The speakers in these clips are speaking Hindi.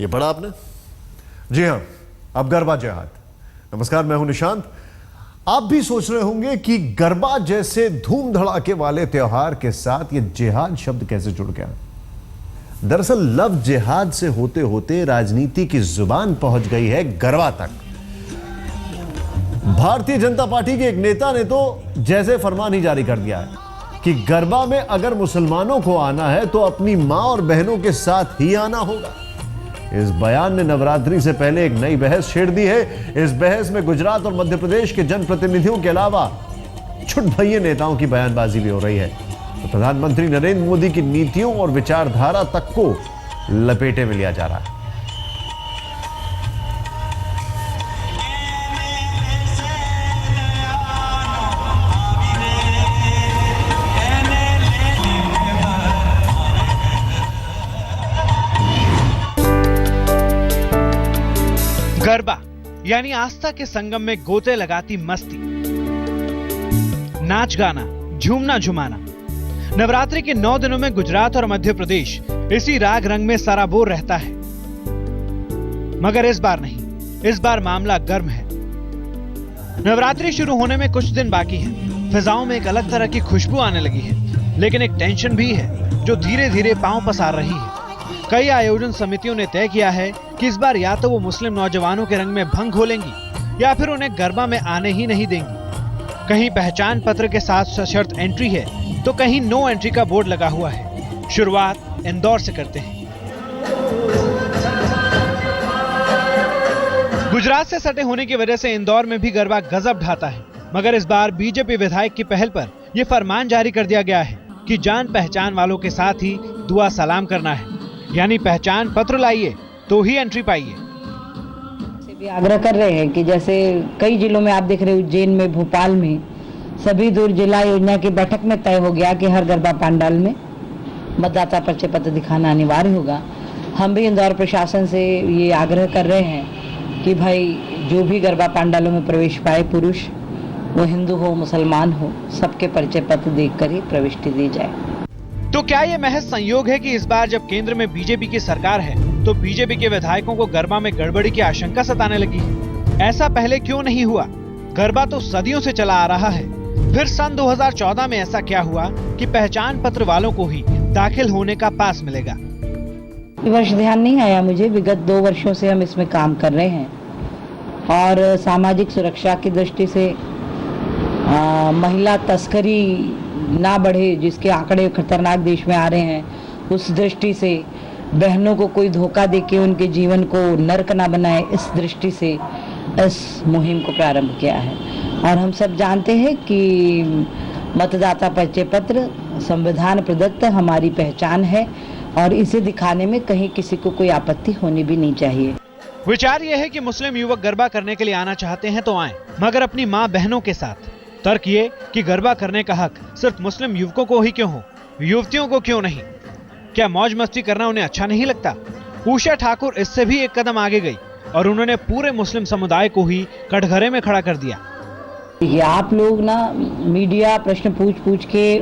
ये पढ़ा आपने? जी हाँ, अब गरबा जिहाद। नमस्कार, मैं हूं निशांत। आप भी सोच रहे होंगे कि गरबा जैसे धूम धड़ाके वाले त्योहार के साथ ये जिहाद शब्द कैसे जुड़ गया। दरअसल लव जिहाद से होते होते राजनीति की जुबान पहुंच गई है गरबा तक। भारतीय जनता पार्टी के एक नेता ने तो जैसे फरमान ही जारी कर दिया है कि गरबा में अगर मुसलमानों को आना है तो अपनी मां और बहनों के साथ ही आना होगा। इस बयान ने नवरात्रि से पहले एक नई बहस छेड़ दी है। इस बहस में गुजरात और मध्य प्रदेश के जनप्रतिनिधियों के अलावा छुटभइये नेताओं की बयानबाजी भी हो रही है। तो प्रधानमंत्री नरेंद्र मोदी की नीतियों और विचारधारा तक को लपेटे में लिया जा रहा है। गरबा यानी आस्था के संगम में गोते लगाती मस्ती, नाच गाना, झूमना झुमाना। नवरात्रि के 9 दिनों में गुजरात और मध्य प्रदेश इसी राग रंग में सराबोर रहता है। मगर इस बार नहीं, इस बार मामला गर्म है। नवरात्रि शुरू होने में कुछ दिन बाकी हैं। फिजाओं में एक अलग तरह की खुशबू आने लगी है, लेकिन एक टेंशन भी है जो धीरे धीरे पांव पसार रही है। कई आयोजन समितियों ने तय किया है कि इस बार या तो वो मुस्लिम नौजवानों के रंग में भंग घोलेंगी या फिर उन्हें गरबा में आने ही नहीं देंगी। कहीं पहचान पत्र के साथ सशर्त एंट्री है तो कहीं नो एंट्री का बोर्ड लगा हुआ है। शुरुआत इंदौर से करते हैं। गुजरात से सटे होने की वजह से इंदौर में भी गरबा गजब ढाता है। मगर इस बार बीजेपी विधायक की पहल पर यह फरमान जारी कर दिया गया है कि जान पहचान वालों के साथ ही दुआ सलाम करना है, यानी पहचान पत्र लाइए तो ही एंट्री पाइए। भी आग्रह कर रहे हैं कि जैसे कई जिलों में आप देख रहे हो, उज्जैन में, भोपाल में सभी दूर जिला योजना की बैठक में तय हो गया कि हर गरबा पंडाल में मतदाता परिचय पत्र दिखाना अनिवार्य होगा। हम भी इंदौर प्रशासन से ये आग्रह कर रहे हैं कि भाई जो भी गरबा पंडालों में प्रवेश पाए, पुरुष वो हिंदू हो मुसलमान हो, सबके परिचय पत्र देखकर ही प्रविष्टि दी जाए। तो क्या ये महज संयोग है कि इस बार जब केंद्र में बीजेपी की सरकार है तो बीजेपी के विधायकों को गरबा में गड़बड़ी की आशंका सताने लगी है? ऐसा पहले क्यों नहीं हुआ? गरबा तो सदियों से चला आ रहा है। फिर सन 2014 में ऐसा क्या हुआ कि पहचान पत्र वालों को ही दाखिल होने का पास मिलेगा? वर्ष ध्यान नहीं आया मुझे। विगत 2 वर्षों से हम इसमें काम कर रहे हैं और सामाजिक सुरक्षा की दृष्टि से महिला तस्करी ना बढ़े, जिसके आंकड़े खतरनाक देश में आ रहे हैं, उस दृष्टि से बहनों को कोई धोखा देके उनके जीवन को नर्क ना बनाए, इस दृष्टि से इस मुहिम को प्रारंभ किया है। और हम सब जानते हैं कि मतदाता परिचय पत्र संविधान प्रदत्त हमारी पहचान है और इसे दिखाने में कहीं किसी को कोई आपत्ति होनी भी नहीं चाहिए। विचार यह है कि मुस्लिम युवक गरबा करने के लिए आना चाहते हैं तो आएं, मगर अपनी मां बहनों के साथ। तर्क ये कि गरबा करने का हक सिर्फ मुस्लिम युवकों को ही क्यों हो, युवतियों को क्यों नहीं? क्या मौज मस्ती करना उन्हें अच्छा नहीं लगता? उषा ठाकुर इससे भी एक कदम आगे गई और उन्होंने पूरे मुस्लिम समुदाय को ही कटघरे में खड़ा कर दिया। ये आप लोग ना मीडिया प्रश्न पूछ के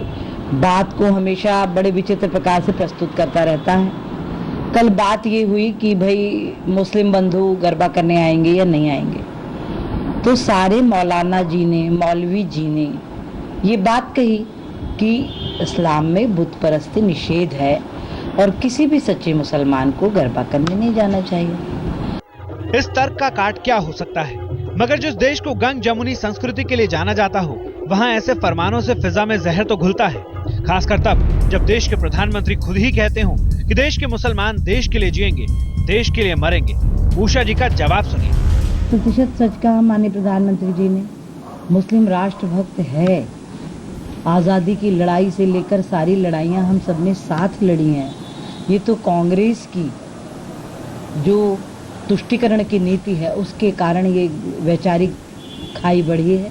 बात को हमेशा बड़े विचित्र प्रकार से प्रस्तुत करता रहता है। कल बात ये हुई कि भाई मुस्लिम बंधु गरबा करने आएंगे या नहीं आएंगे, तो सारे मौलाना जी ने, मौलवी जी ने ये बात कही कि इस्लाम में बुत परस्ती निषेध है और किसी भी सच्चे मुसलमान को गरबा करने नहीं जाना चाहिए। इस तर्क का काट क्या हो सकता है? मगर जिस देश को गंग जमुनी संस्कृति के लिए जाना जाता हो, वहाँ ऐसे फरमानों से फिजा में जहर तो घुलता है, खासकर तब जब देश के प्रधानमंत्री खुद ही कहते हो कि देश के मुसलमान देश के लिए जिएंगे, देश के लिए मरेंगे। उषा जी का जवाब सुनिए। प्रतिशत सच कहा माननीय प्रधानमंत्री जी ने। मुस्लिम राष्ट्र भक्त है। आज़ादी की लड़ाई से लेकर सारी लड़ाइयाँ हम सब ने साथ लड़ी हैं। ये तो कांग्रेस की जो तुष्टीकरण की नीति है उसके कारण ये वैचारिक खाई बढ़ी है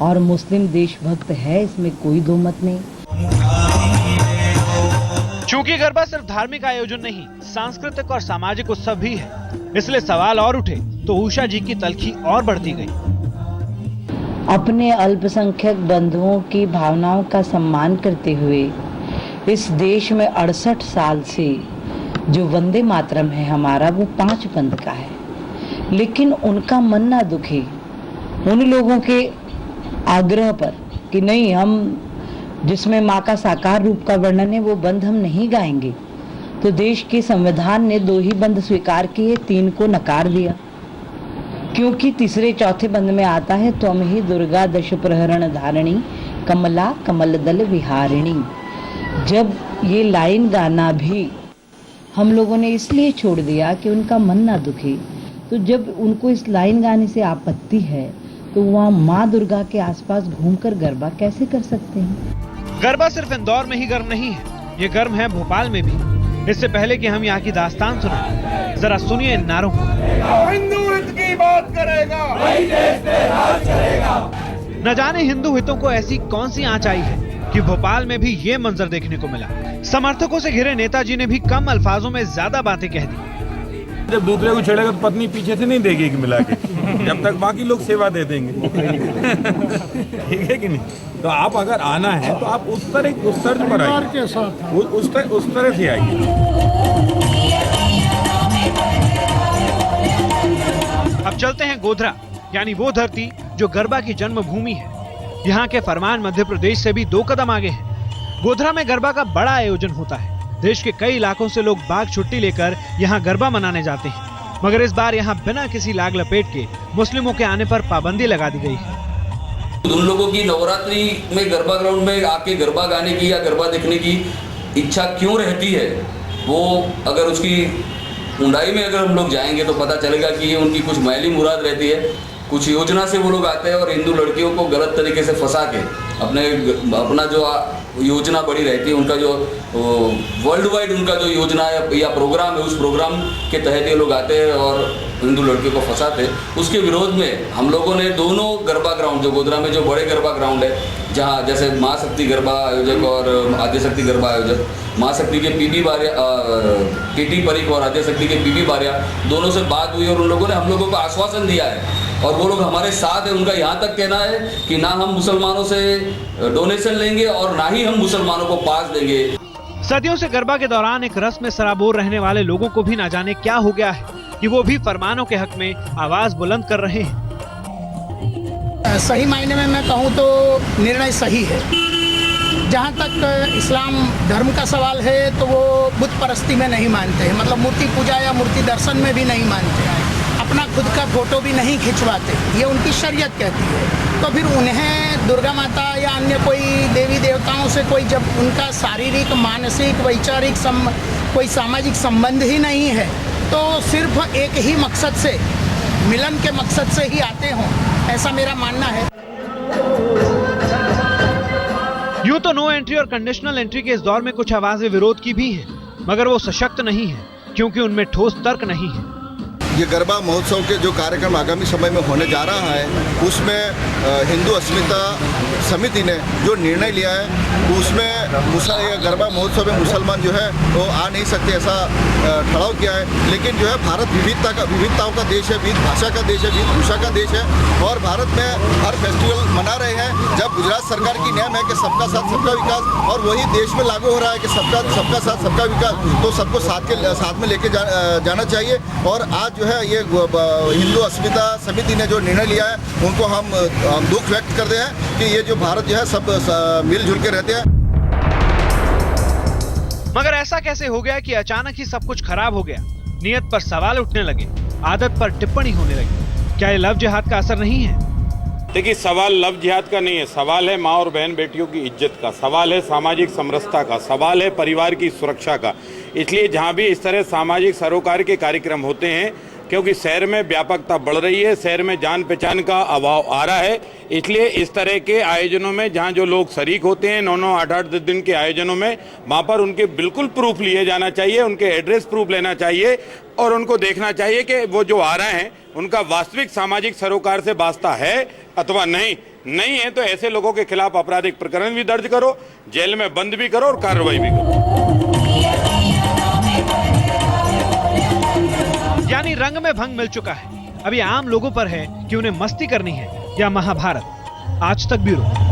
और मुस्लिम देशभक्त है, इसमें कोई दो मत नहीं। चूंकि गरबा सिर्फ धार्मिक आयोजन नहीं, सांस्कृतिक और सामाजिक उत्सव भी है, इसलिए सवाल और उठे तो उषा जी की तलखी और बढ़ती गई। अपने अल्पसंख्यक बंधुओं की भावनाओं का सम्मान करते हुए इस देश में 68 साल से जो वंदे मातरम है हमारा, वो 5 पंथ का है, लेकिन उनका मन ना दुखे उन लोगों के आग्रह पर कि नहीं, हम जिसमें माँ का साकार रूप का वर्णन है वो बंद हम नहीं गाएंगे। तो देश के संविधान ने 2 ही बंद स्वीकार किए, 3 को नकार दिया, क्योंकि तीसरे चौथे बंद में आता है त्वम ही दुर्गा दश प्रहरण धारिणी कमला कमल दल विहारिणी। जब ये लाइन गाना भी हम लोगों ने इसलिए छोड़ दिया कि उनका मन ना दुखे, तो जब उनको इस लाइन गाने से आपत्ति है तो वहाँ माँ दुर्गा के आसपास घूमकर गरबा कैसे कर सकते हैं? गरबा सिर्फ इंदौर में ही गर्म नहीं है, ये गर्म है भोपाल में भी। इससे पहले कि हम यहाँ की दास्तान सुनाएं, जरा सुनिए इन नारों को। हिंदू हित की बात करेगा, वही देश पे राज करेगा। न जाने हिंदू हितों को ऐसी कौन सी आंच आई है कि भोपाल में भी ये मंजर देखने को मिला। समर्थकों से घिरे नेताजी ने भी कम अल्फाजों में ज्यादा बातें कह दी। जब दूसरे को छेड़ेगा तो पत्नी पीछे से नहीं देगी कि मिला के, जब तक बाकी लोग सेवा दे देंगे। ठीक है कि नहीं? तो आप अगर आना है तो आप उस तर्ज पर आइए, उस तरह से आइए। अब चलते हैं गोधरा, यानी वो धरती जो गरबा की जन्मभूमि है। यहाँ के फरमान मध्य प्रदेश से भी 2 कदम आगे है। गोधरा में गरबा का बड़ा आयोजन होता है। देश के कई इलाकों से लोग बाग छुट्टी लेकर यहाँ गरबा मनाने जाते हैं, मगर इस बार यहाँ बिना किसी लाग लपेट के मुस्लिमों के आने पर पाबंदी लगा दी गई है। उन लोगों की नवरात्रि में गरबा ग्राउंड में आके गरबा गाने की या गरबा देखने की इच्छा क्यों रहती है, वो अगर उसकी ऊंडाई में अगर हम लोग जाएंगे तो पता चलेगा कि ये उनकी कुछ मैली मुराद रहती है। कुछ योजना से वो लोग आते हैं और हिंदू लड़कियों को गलत तरीके से फंसा के अपना जो योजना बड़ी रहती है, उनका जो वर्ल्ड वाइड उनका जो योजना है या प्रोग्राम है, उस प्रोग्राम के तहत ये लोग आते हैं और हिंदू लड़कियों को फंसाते हैं। उसके विरोध में हम लोगों ने दोनों गरबा ग्राउंड, जो गोधरा में जो बड़े गरबा ग्राउंड है, जहाँ जैसे माँ शक्ति गरबा आयोजक और आद्यशक्ति गरबा आयोजक, माँ शक्ति के पीटी परीख और आद्यशक्ति के पीबी बारिया, दोनों से बात हुई और उन लोगों ने हम लोगों को आश्वासन दिया है और वो लोग हमारे साथ है। उनका यहाँ तक कहना है कि ना हम मुसलमानों से डोनेशन लेंगे और ना ही हम मुसलमानों को पास देंगे। सदियों से गरबा के दौरान एक रस्म में सराबोर रहने वाले लोगों को भी ना जाने क्या हो गया है कि वो भी फरमानों के हक में आवाज बुलंद कर रहे हैं। सही मायने में मैं कहूँ तो निर्णय सही है। जहाँ तक इस्लाम धर्म का सवाल है तो वो बुत परस्ती में नहीं मानते हैं, मतलब मूर्ति पूजा या मूर्ति दर्शन में भी नहीं मानते हैं, अपना खुद का फोटो भी नहीं खिंचवाते, ये उनकी शरीयत कहती है। तो फिर उन्हें दुर्गा माता या अन्य कोई देवी देवताओं से कोई जब उनका शारीरिक, मानसिक, वैचारिक कोई सामाजिक संबंध ही नहीं है, तो सिर्फ एक ही मकसद से, मिलन के मकसद से ही आते हों, ऐसा मेरा मानना है। यूं तो नो एंट्री और कंडीशनल एंट्री के इस दौर में कुछ आवाजें विरोध की भी हैं, मगर वो सशक्त नहीं है क्योंकि उनमें ठोस तर्क नहीं है। ये गरबा महोत्सव के जो कार्यक्रम आगामी समय में होने जा रहा है, उसमें हिंदू अस्मिता समिति ने जो निर्णय लिया है, उसमें गरबा महोत्सव में मुसलमान जो है वो आ नहीं सकते, ऐसा ठहराव किया है। लेकिन जो है भारत विविधताओं का देश है, विविध भाषा का देश है, विविध भाषा का देश है और भारत में हर फेस्टिवल मना रहे हैं। जब गुजरात सरकार की नेम है कि सबका साथ सबका विकास और वही देश में लागू हो रहा है कि सबका साथ सबका विकास, तो सबको साथ में लेके जाना चाहिए। और आज जो है ये हिंदू अस्मिता समिति ने जो निर्णय लिया है, उनको हम दुख व्यक्त करते हैं कि ये जो भारत जो है सब मिलजुल के रहते हैं। मगर ऐसा कैसे हो गया कि अचानक ही सब कुछ खराब हो गया? नियत पर सवाल उठने लगे, आदत पर टिप्पणी होने लगी। क्या ये लव जिहाद का असर नहीं है? देखिए, सवाल लव जिहाद का नहीं है, सवाल है माँ और बहन बेटियों की इज्जत का, सवाल है सामाजिक समरसता का, सवाल है परिवार की सुरक्षा का। इसलिए जहाँ भी इस तरह सामाजिक सरोकार के कार्यक्रम होते हैं, क्योंकि शहर में व्यापकता बढ़ रही है, शहर में जान पहचान का अभाव आ रहा है, इसलिए इस तरह के आयोजनों में जहां जो लोग शरीक होते हैं 9-9, 8-8 दिन के आयोजनों में, वहां पर उनके बिल्कुल प्रूफ लिए जाना चाहिए, उनके एड्रेस प्रूफ लेना चाहिए और उनको देखना चाहिए कि वो जो आ रहे हैं उनका वास्तविक सामाजिक सरोकार से वास्ता है अथवा नहीं है। तो ऐसे लोगों के खिलाफ आपराधिक प्रकरण भी दर्ज करो, जेल में बंद भी करो और कार्रवाई भी करो। यानी रंग में भंग मिल चुका है। अभी आम लोगों पर है कि उन्हें मस्ती करनी है या महाभारत। आज तक ब्यूरो।